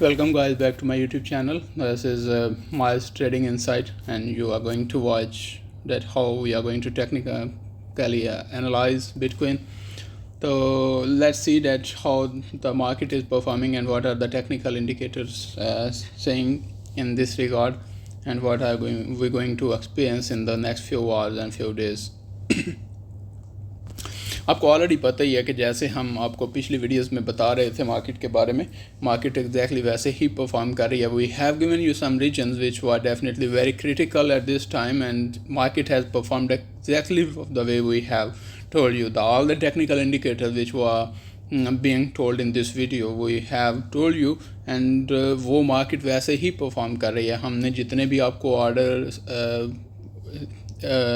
Welcome guys back to my YouTube channel. This is Miles Trading Insight, and you are going to watch that how we are going to technically analyze Bitcoin. So let's see that how the market is performing and what are the technical indicators saying in this regard, and what are we're going to experience in the next few hours and few days. आपको already पता ही है कि जैसे हम आपको पिछली videos में बता रहे थे मार्केट के बारे में, मार्केट एग्जैक्टली वैसे ही परफॉर्म कर रही है. We have given you some reasons which were definitely very critical at this time, and market has performed exactly the way we have told you. All the technical indicators which were being told in this video we have told you, and वो market वैसे ही perform कर रही है. हमने जितने भी आपको order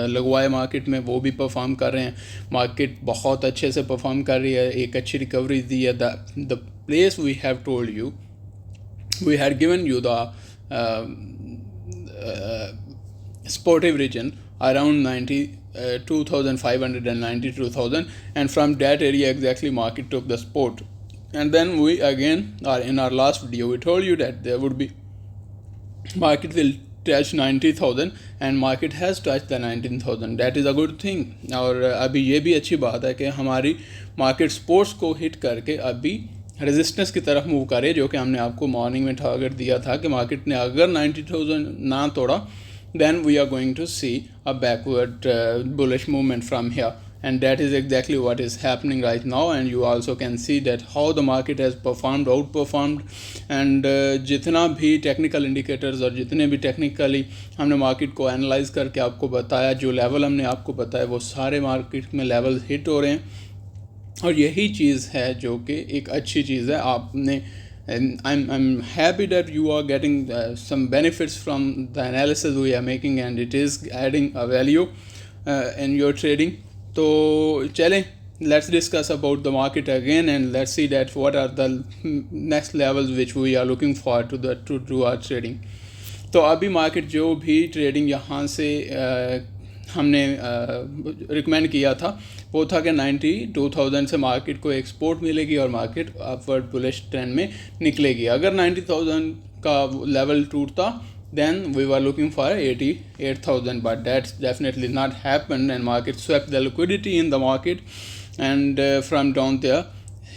लगवाए मार्केट में वो भी परफॉर्म कर रहे हैं. मार्केट बहुत अच्छे से परफॉर्म कर रही है, एक अच्छी रिकवरी दी है. The place we have told you, we had given you the supportive region around 92,500 and 92,000, and from that area exactly market took the support. And then we again in our last video we told you that there would be market will touch 90,000 and market has touched the 19,000. that is a good thing. और अभी ये भी अच्छी बात है कि हमारी market sports को हिट करके अभी रेजिस्टेंस की तरफ मूव करे, जो कि हमने आपको मॉर्निंग में टारगेट दिया था कि मार्केट ने अगर 90,000 ना तोड़ा then we are going to see a backward bullish movement from here, and that is exactly what is happening right now. And you also can see that how the market has outperformed, and जितना भी technical indicators और जितने भी technically हमने market को analyse करके आपको बताया, जो लेवल हमने आपको बताया वो सारे मार्केट में लेवल हिट हो रहे हैं. और यही चीज़ है जो कि एक अच्छी चीज़ है. आपने and I'm happy that you are getting some benefits from the analysis we are making, and it is adding a value in your trading. So chale, let's discuss about the market again, and let's see that what are the next levels which we are looking for to do our trading. तो अभी market जो भी trading यहाँ से हमने recommend किया था वो था कि 92,000 से मार्केट को एक्सपोर्ट मिलेगी और मार्केट अपवर्ड बुलिश ट्रेंड में निकलेगी. अगर 90,000 का लेवल टूटता then we were looking for 88,000, but that's definitely not happened, and market swept the liquidity in the market and from down there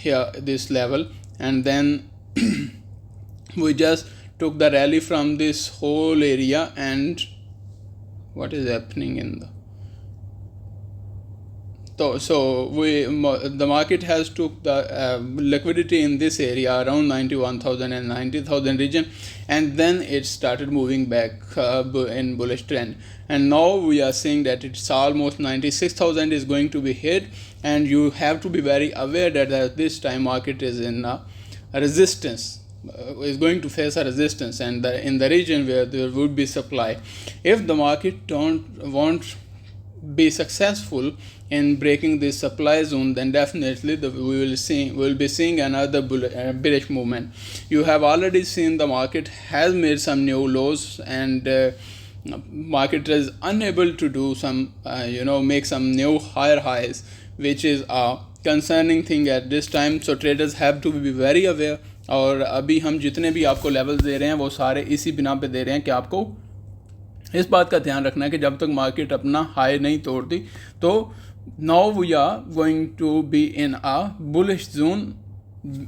here this level, and then we just took the rally from this whole area. And what is happening in the the market has took the liquidity in this area around 91,000 and 90,000 region, and then it started moving back in bullish trend, and now we are seeing that it's almost 96,000 is going to be hit, and you have to be very aware that at this time market is in a resistance, is going to face a resistance, and in the region where there would be supply. If the market won't be successful in breaking this supply zone, then definitely we will be seeing another bearish movement. You have already seen the market has made some new lows, and market is unable to do some make some new higher highs, which is a concerning thing at this time. So traders have to be very aware. और अभी हम जितने भी आपको levels दे रहे हैं वो सारे इसी बिना पे दे रहे हैं कि आपको इस बात का ध्यान रखना है कि जब तक मार्केट अपना हाई नहीं तोड़ती तो now we are going to be in a bullish zone.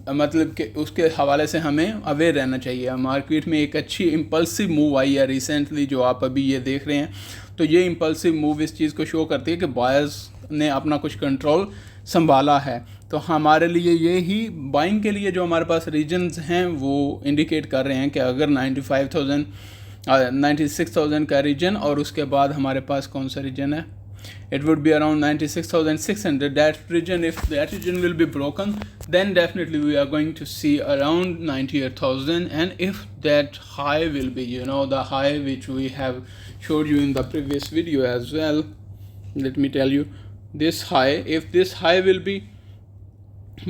मतलब कि उसके हवाले से हमें अवेयर रहना चाहिए. मार्केट में एक अच्छी इम्पल्सिव मूव आई है रिसेंटली जो आप अभी ये देख रहे हैं. तो ये इम्पल्सिव मूव इस चीज़ को शो करती है कि बायर्स ने अपना कुछ कंट्रोल संभाला है. तो हमारे लिए ये ही बाइंग के लिए जो हमारे पास रीजन्स हैं वो इंडिकेट कर रहे हैं कि अगर 96,000 का रीजन और उसके बाद हमारे पास कौन सा रीजन है, it would be around 96,600. that region, if that region will be broken, then definitely we are going to see around 98,000. and if that high will be the high which we have showed you in the previous video as well, let me tell you this high, if this high will be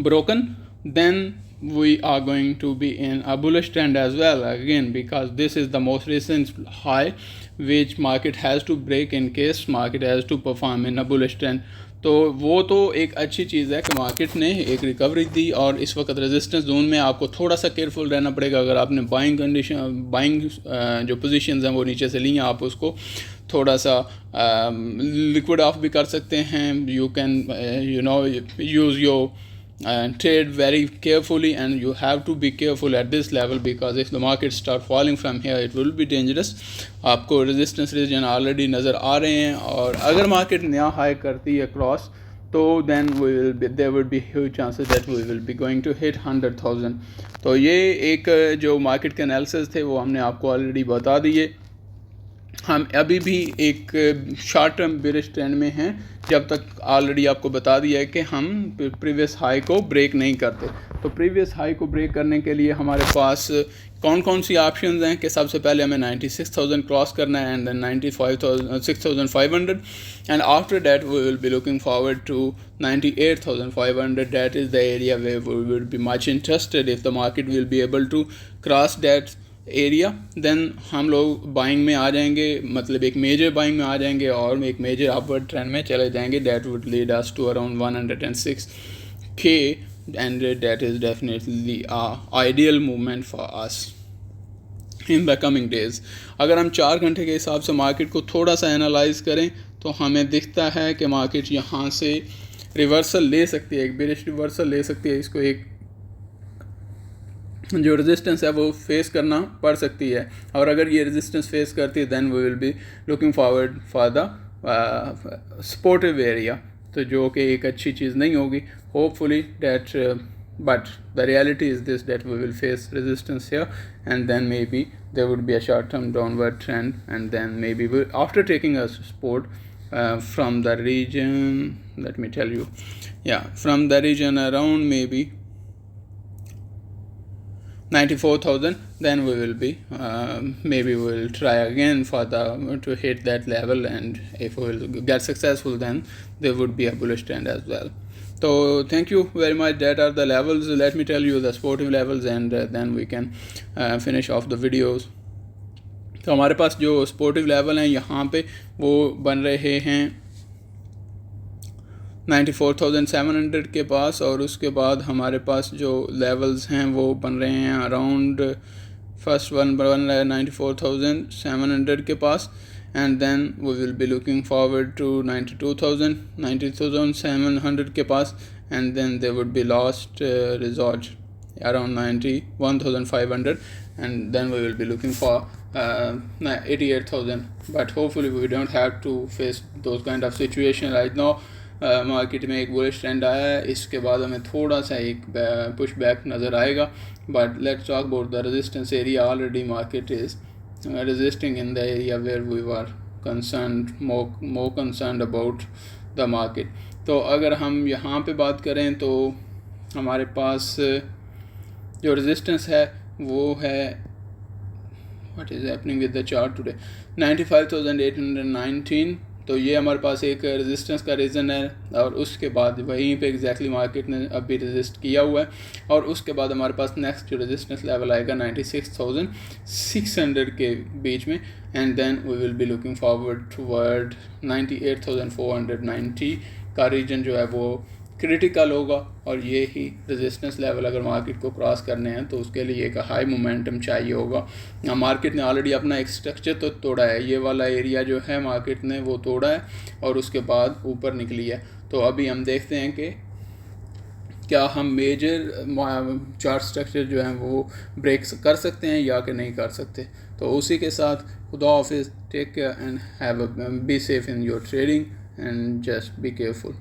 broken, then we are going to be in a bullish trend as well again, because this is the most recent high which market has to break in case market has to perform in a bullish trend. तो वो तो एक अच्छी चीज़ है कि market ने एक recovery दी, और इस वक्त रेजिस्टेंस जोन में आपको थोड़ा सा केयरफुल रहना पड़ेगा। अगर आपने बाइंग जो पोजीशंस हैं वो नीचे से ली हैं, आप उसको थोड़ा सा लिक्विड ऑफ भी कर सकते हैं। You can use your trade very carefully, and you have to be careful at this level, because if the market start falling from here it will be dangerous. आपको resistance region already नज़र आ रहे हैं, और अगर market नया high करती है cross, तो then there would be huge chances that we will be going to hit 100,000. तो ये एक जो मार्केट के एनालिसिस थे वो हमने आपको ऑलरेडी बता दिए। हम अभी भी एक शॉर्ट टर्म बेरिश ट्रेंड में हैं, जब तक ऑलरेडी आपको बता दिया है कि हम प्रीवियस हाई को ब्रेक नहीं करते। तो प्रीवियस हाई को ब्रेक करने के लिए हमारे पास कौन कौन सी ऑप्शंस हैं कि सबसे पहले हमें 96,000 क्रॉस करना है, and then 6,500, and after that we will be looking forward to 98,500. That is the area where we will be much interested. If the market will be able to cross that area, then हम लोग buying में आ जाएंगे, मतलब एक major buying में आ जाएंगे और एक मेजर अपवर्ड ट्रेंड में चले जाएंगे। That would lead us to around 106K, and that is definitely ideal movement for us in the coming days. अगर हम 4 घंटे के हिसाब से मार्केट को थोड़ा सा एनालाइज करें, तो हमें दिखता है कि मार्केट यहाँ से रिवर्सल ले सकती है, एक बेरिश रिवर्सल ले सकती है। इसको एक जो रेजिस्टेंस है वो फेस करना पड़ सकती है, और अगर ये रेजिस्टेंस फेस करती है then we will be looking forward for the supportive area, तो जो कि एक अच्छी चीज़ नहीं होगी hopefully that, but the reality is this that we will face resistance here, and then maybe there would be a short term downward trend, and then maybe after taking a support from the region, let me tell you, from the region around maybe 94,000, then we will be maybe we will try again for to hit that level, and if we will get successful then there would be a bullish trend as well. So thank you very much. That are the levels. Let me tell you the supportive levels, and then we can finish off the videos. तो हमारे पास जो supportive level हैं यहाँ पे वो बन रहे हैं 94,700 के पास, और उसके बाद हमारे पास जो लेवल्स हैं वो बन रहे हैं अराउंड, फर्स्ट वन बन रहा है 94,700 के पास, and then we will be looking forward to 90,700 के पास, and then they would be last resort around 91,500, and then we will be looking for 88,000, but hopefully we don't have to face those kind of situation right now. Market में एक bullish trend आया है, इसके बाद हमें थोड़ा सा एक पुश बैक नज़र आएगा, but let's talk about the resistance area. Already market is resisting in the area where we were concerned, more concerned about the market. तो अगर हम यहाँ पे बात करें तो हमारे पास जो रेजिस्टेंस है वो है, what is happening with the chart today, 95,819. तो ये हमारे पास एक रेजिस्टेंस का रीज़न है, और उसके बाद वहीं पे एग्जैक्टली मार्केट ने अभी रेजिस्ट किया हुआ है, और उसके बाद हमारे पास नेक्स्ट जो रेजिस्टेंस लेवल आएगा 96,600 के बीच में, and then we will be looking forward toward 98,490 का रीजन जो है वो क्रिटिकल होगा, और ये ही रेजिस्टेंस लेवल अगर मार्केट को क्रॉस करने हैं तो उसके लिए एक हाई मोमेंटम चाहिए होगा. मार्केट ने ऑलरेडी अपना एक स्ट्रक्चर तो तोड़ा है, ये वाला एरिया जो है मार्केट ने वो तोड़ा है और उसके बाद ऊपर निकली है. तो अभी हम देखते हैं कि क्या हम मेजर चार्ट स्ट्रक्चर जो हैं वो ब्रेक कर सकते हैं या कि नहीं कर सकते. तो उसी के साथ खुदा हाफिज़, take care and have be safe in your trading and just be careful.